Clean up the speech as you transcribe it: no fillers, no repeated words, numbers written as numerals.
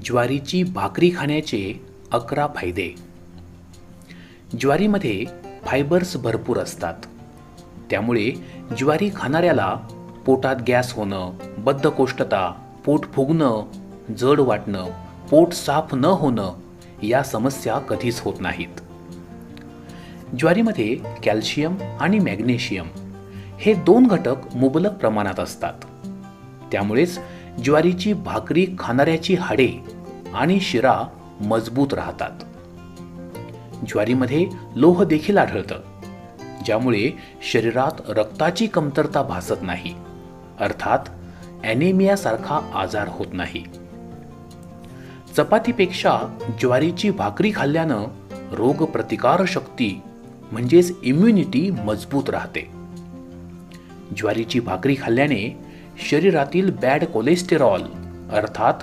ज्वारीची भाकरी खाण्याचे 11 फायदे. ज्वारीमध्ये फायबर्स भरपूर असतात. त्यामुळे ज्वारी खाणाऱ्याला पोटात गॅस होणं, बद्धकोष्ठता, पोट फुगणं, जड वाटणं, पोट साफ न होणं या समस्या कधीच होत नाहीत. ज्वारीमध्ये कॅल्शियम आणि मॅग्नेशियम हे 2 घटक मुबलक प्रमाणात असतात. त्यामुळेच ज्वारीची भाकरी खाणाऱ्याची हाडे आणि शिरा मजबूत राहतात. ज्वारीमध्ये लोह देखील आढळतं, ज्यामुळे शरीरात रक्ताची कमतरता भासत नाही, अर्थात ॲनेमिया सारखा आजार होत नाही. चपातीपेक्षा ज्वारीची भाकरी खाल्ल्यानं रोगप्रतिकार शक्ती म्हणजेच इम्युनिटी मजबूत राहते. ज्वारीची भाकरी खाल्ल्याने शरीरातील बॅड कोलेस्टेरॉल अर्थात